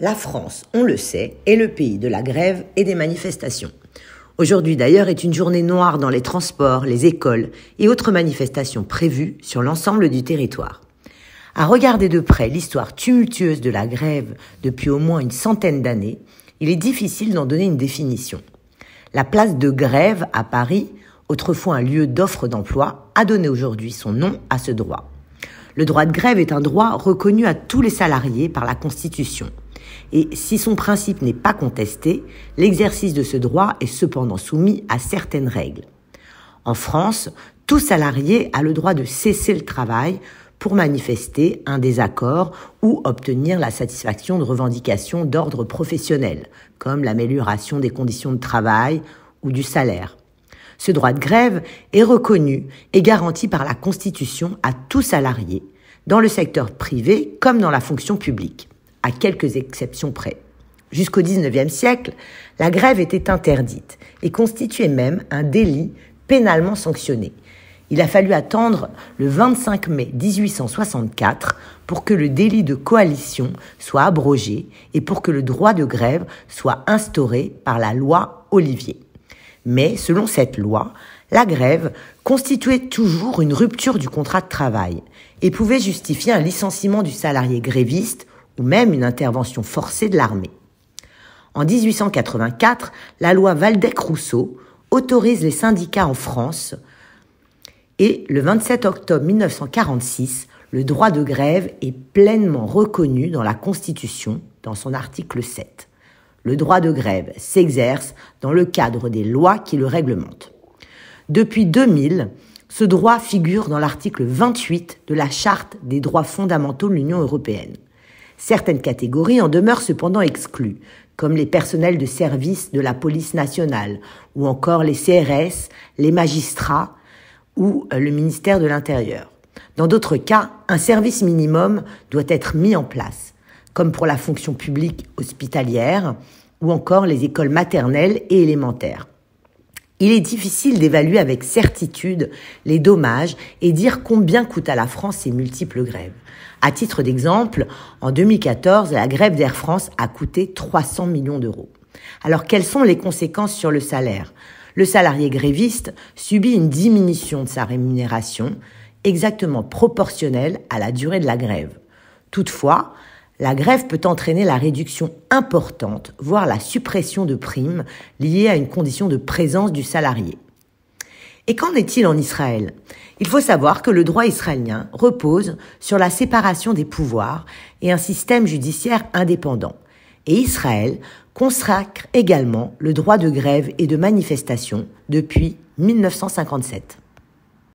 La France, on le sait, est le pays de la grève et des manifestations. Aujourd'hui d'ailleurs est une journée noire dans les transports, les écoles et autres manifestations prévues sur l'ensemble du territoire. À regarder de près l'histoire tumultueuse de la grève depuis au moins une centaine d'années, il est difficile d'en donner une définition. La place de Grève à Paris, autrefois un lieu d'offre d'emploi, a donné aujourd'hui son nom à ce droit. Le droit de grève est un droit reconnu à tous les salariés par la Constitution. Et si son principe n'est pas contesté, l'exercice de ce droit est cependant soumis à certaines règles. En France, tout salarié a le droit de cesser le travail pour manifester un désaccord ou obtenir la satisfaction de revendications d'ordre professionnel, comme l'amélioration des conditions de travail ou du salaire. Ce droit de grève est reconnu et garanti par la Constitution à tout salarié, dans le secteur privé comme dans la fonction publique, à quelques exceptions près. Jusqu'au XIXe siècle, la grève était interdite et constituait même un délit pénalement sanctionné. Il a fallu attendre le 25 mai 1864 pour que le délit de coalition soit abrogé et pour que le droit de grève soit instauré par la loi Olivier. Mais selon cette loi, la grève constituait toujours une rupture du contrat de travail et pouvait justifier un licenciement du salarié gréviste ou même une intervention forcée de l'armée. En 1884, la loi Waldeck-Rousseau autorise les syndicats en France et le 27 octobre 1946, le droit de grève est pleinement reconnu dans la Constitution, dans son article 7. Le droit de grève s'exerce dans le cadre des lois qui le réglementent. Depuis 2000, ce droit figure dans l'article 28 de la Charte des droits fondamentaux de l'Union européenne. Certaines catégories en demeurent cependant exclues, comme les personnels de service de la police nationale, ou encore les CRS, les magistrats ou le ministère de l'Intérieur. Dans d'autres cas, un service minimum doit être mis en place, comme pour la fonction publique hospitalière ou encore les écoles maternelles et élémentaires. Il est difficile d'évaluer avec certitude les dommages et dire combien coûtent à la France ces multiples grèves. À titre d'exemple, en 2014, la grève d'Air France a coûté 300 millions d'euros. Alors, quelles sont les conséquences sur le salaire ? Le salarié gréviste subit une diminution de sa rémunération exactement proportionnelle à la durée de la grève. Toutefois, la grève peut entraîner la réduction importante, voire la suppression de primes liées à une condition de présence du salarié. Et qu'en est-il en Israël ? Il faut savoir que le droit israélien repose sur la séparation des pouvoirs et un système judiciaire indépendant. Et Israël consacre également le droit de grève et de manifestation depuis 1957.